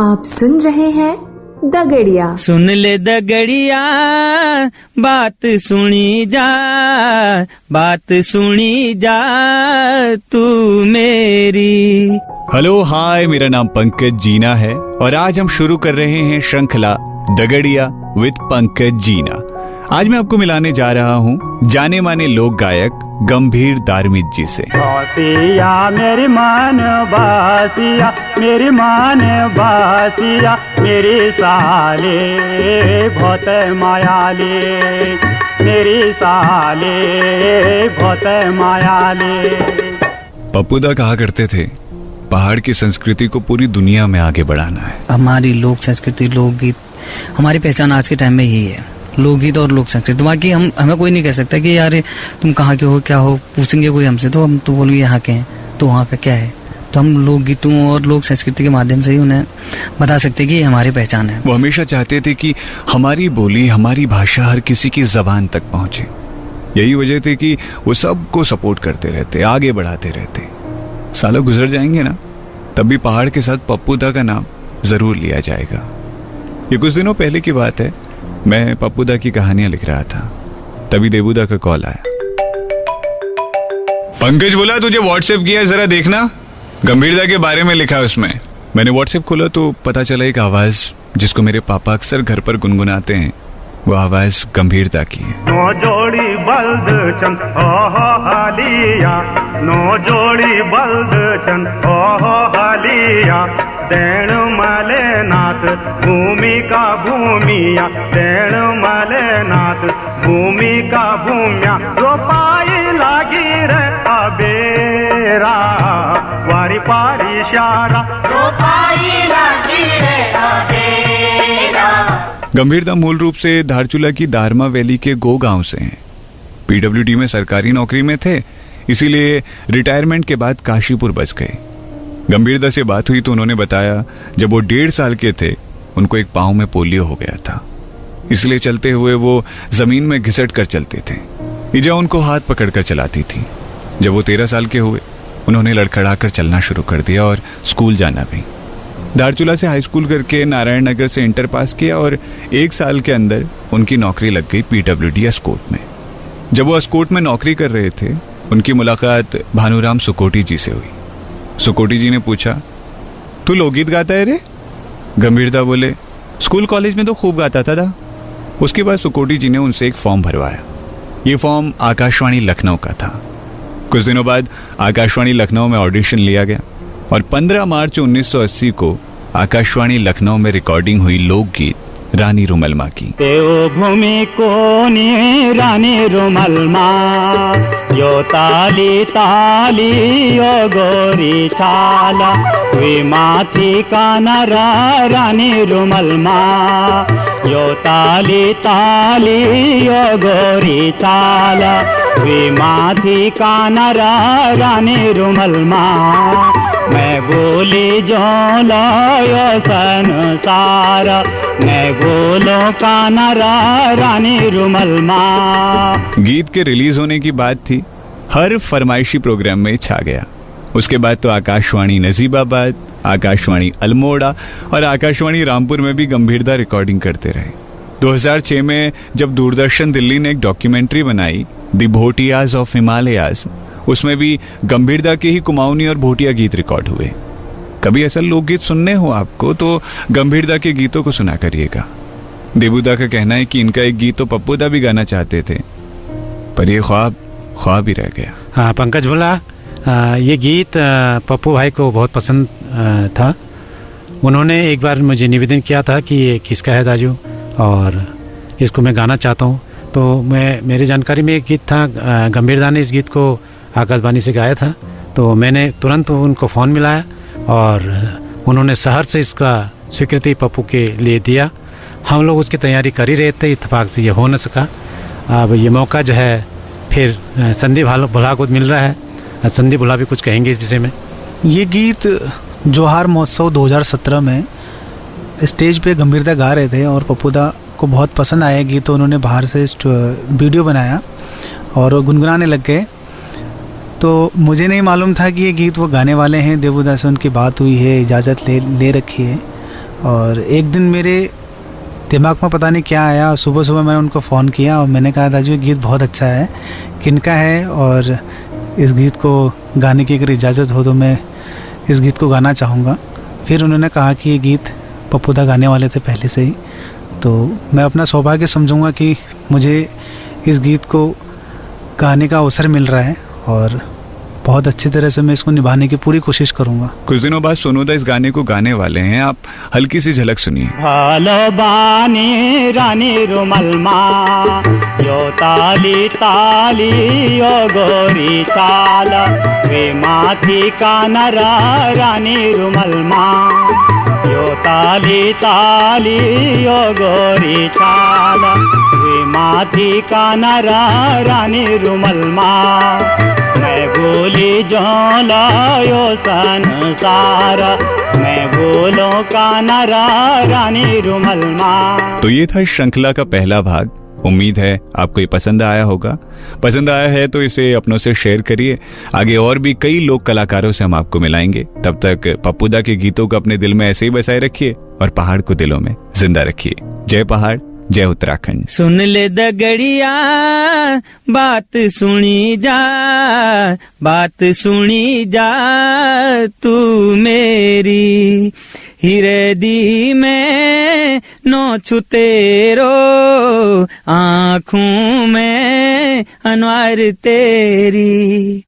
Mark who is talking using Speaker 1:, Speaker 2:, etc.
Speaker 1: आप सुन रहे हैं दगड़िया।
Speaker 2: सुन ले दगड़िया, बात सुनी जा तू मेरी।
Speaker 3: हेलो हाय, मेरा नाम पंकज जीना है और आज हम शुरू कर रहे हैं श्रृंखला दगड़िया विद पंकज जीना। आज मैं आपको मिलाने जा रहा हूँ जाने माने लोक गायक गंभीर धार्मिक जी से।
Speaker 4: बासिया मेरी मान बासिया, मेरी मान बासिया, मेरी साले बहुत मायाले, मेरी साले बहुत मायाले।
Speaker 3: पप्पूदा कहा करते थे, पहाड़ की संस्कृति को पूरी दुनिया में आगे बढ़ाना है।
Speaker 2: हमारी लोक संस्कृति, लोकगीत, हमारी पहचान आज के टाइम में यही है, लोकगीत और लोक संस्कृति। बाकी हमें कोई नहीं कह सकता कि यार तुम कहाँ के हो, क्या हो। पूछेंगे कोई हमसे तो हम तो बोलेंगे यहाँ के हैं, तो वहाँ का क्या है। तो हम लोकगीतों और लोक संस्कृति के माध्यम से ही उन्हें बता सकते कि ये हमारी पहचान है।
Speaker 3: वो हमेशा चाहते थे कि हमारी बोली, हमारी भाषा हर किसी की जबान तक पहुंचे। यही वजह थी कि वो सबको सपोर्ट करते रहते, आगे बढ़ाते रहते। सालों गुजर जाएंगे ना, तब भी पहाड़ के साथ पप्पूदा का नाम जरूर लिया जाएगा। ये कुछ दिनों पहले की बात है, मैं पप्पूदा की कहानियां लिख रहा था, तभी देबूदा का कॉल आया। पंकज बोला तुझे व्हाट्सएप किया, जरा देखना, गंभीरदा के बारे में लिखा उसमें। मैंने व्हाट्सएप खोला तो पता चला एक आवाज जिसको मेरे पापा अक्सर घर पर गुनगुनाते हैं, वो आवाज गंभीरदा की है।
Speaker 4: नो जोड़ी बल्द चंद ओहो हालिया, नो जोड़ी बल्द चंद ओहो हालिया, देण माले नाथ भूमि का भूमिया, देण माले नाथ भूमि का भूमिया, रोपाई लागी रे अबेरा, वारी पारी शारा, रोपाई लागी रे अबेरा।
Speaker 3: गंभीरदा मूल रूप से धारचूला की दारमा वैली के गो गांव से हैं। पीडब्ल्यूडी में सरकारी नौकरी में थे, इसीलिए रिटायरमेंट के बाद काशीपुर बस गए। गंभीरदा से बात हुई तो उन्होंने बताया जब वो 1.5 साल के थे उनको एक पांव में पोलियो हो गया था, इसलिए चलते हुए वो जमीन में घिसट कर चलते थे। इजा उनको हाथ पकड़कर चलाती थी। जब वो 13 साल के हुए उन्होंने लड़खड़ाकर चलना शुरू कर दिया और स्कूल जाना भी। धारचूला से हाई स्कूल करके नारायण नगर से इंटर पास किया और 1 साल के अंदर उनकी नौकरी लग गई पीडब्ल्यूडी एस्कॉर्ट में। जब वो एस्कॉर्ट में नौकरी कर रहे थे उनकी मुलाकात भानुराम सुकोटी जी से हुई। सुकोटी जी ने पूछा, तू लोकगीत गाता है रे? गंभीरदा बोले, स्कूल कॉलेज में तो खूब गाता था। उसके बाद सुकोटी जी ने उनसे एक फॉर्म भरवाया। ये फॉर्म आकाशवाणी लखनऊ का था। कुछ दिनों बाद आकाशवाणी लखनऊ में ऑडिशन लिया गया और 15 मार्च 1980 को आकाशवाणी लखनऊ में रिकॉर्डिंग हुई लोकगीत रानी रुमलमा की।
Speaker 4: देवभूमि कोनी रानी रुमलमा, यो ताली ताली यो गोरी छाला, वी माथी कानरा रानी रुमलमा, यो ताली ताली यो गोरी छाला, वी माथी कानरा रानी रुमलमा, मैं बोली जो लायो संसार, मैं बोलो कानरा रानी रुमलमा।
Speaker 3: गीत के रिलीज होने की बात थी, हर फरमाइशी प्रोग्राम में छा गया। उसके बाद तो आकाशवाणी नजीबाबाद, आकाशवाणी अल्मोड़ा और आकाशवाणी रामपुर में भी गंभीरदा रिकॉर्डिंग करते रहे। 2006 में जब दूरदर्शन दिल्ली ने एक डॉक्यूमेंट्री बनाई द भोटियाज ऑफ हिमालयाज, उसमें भी गंभीरदा के ही कुमाऊनी और भोटिया गीत रिकॉर्ड हुए। कभी ऐसा लोकगीत सुनने हो आपको तो गंभीरदा के गीतों को सुना करिएगा। देबूदा का कहना है कि इनका एक गीत तो पप्पूदा भी गाना चाहते थे, पर ये ख्वाब ही रह गया।
Speaker 5: हाँ, पंकज बोला, ये गीत पप्पू भाई को बहुत पसंद था। उन्होंने एक बार मुझे निवेदन किया था कि ये किसका है दाजू और इसको मैं गाना चाहता हूँ। तो मेरी जानकारी में एक गीत था, गंभीरदा ने इस गीत को आकाशवाणी से गाया था। तो मैंने तुरंत उनको फ़ोन मिलाया और उन्होंने शहर से इसका स्वीकृति पप्पू के लिए दिया। हम लोग उसकी तैयारी कर ही रहे थे, इत्तेफाक से ये हो न सका। अब ये मौका जो है फिर संदीप भुला को मिल रहा है। संदीप भुला भी कुछ कहेंगे इस विषय में। ये गीत
Speaker 6: जोहार महोत्सव 2017 में स्टेज पे गंभीरदा गा रहे थे और पप्पूदा को बहुत पसंद आया गीत, तो उन्होंने बाहर से वीडियो बनाया और गुनगुनाने लग गए। तो मुझे नहीं मालूम था कि ये गीत वो गाने वाले हैं। देबूदा से उनकी बात हुई है, इजाज़त ले रखी है और एक दिन मेरे दिमाग में पता नहीं क्या आया, सुबह सुबह मैंने उनको फ़ोन किया और मैंने कहा दाजू ये गीत बहुत अच्छा है, किनका है और इस गीत को गाने की अगर इजाज़त हो तो मैं इस गीत को गाना चाहूँगा। फिर उन्होंने कहा कि ये गीत पप्पू दा गाने वाले थे पहले से ही, तो मैं अपना सौभाग्य समझूंगा कि मुझे इस गीत को गाने का अवसर मिल रहा है और बहुत अच्छी तरह से मैं इसको निभाने की पूरी कोशिश करूंगा।
Speaker 3: कुछ दिनों बाद सोनू दा इस गाने को गाने वाले हैं, आप हल्की सी झलक सुनिए।
Speaker 4: भालो बानी रानी रुमलमा यो ताली ताली यो गोरी चाला वे माथी कानरा रानी रुमलमा यो ताली ताली यो गोरी चाला वे माथी कानरा रानी रुमलमा मैं बोली जोला यो संसारा मैं बोलो कानरा रानी रुमलमा।
Speaker 3: तो ये था इस श्रृंखला का पहला भाग। उम्मीद है आपको ये पसंद आया होगा। पसंद आया है तो इसे अपनों से शेयर करिए। आगे और भी कई लोक कलाकारों से हम आपको मिलाएंगे। तब तक पप्पू दा के गीतों को अपने दिल में ऐसे ही बसाए रखिए और पहाड़ को दिलों में जिंदा रखिए। जय पहाड़, जय उत्तराखंड।
Speaker 2: सुन ले दगड़िया बात सुनी जा, बात सुनी जा तू मेरी, हिरे दी में नोचू तेरो, आँखों में अनवार तेरी।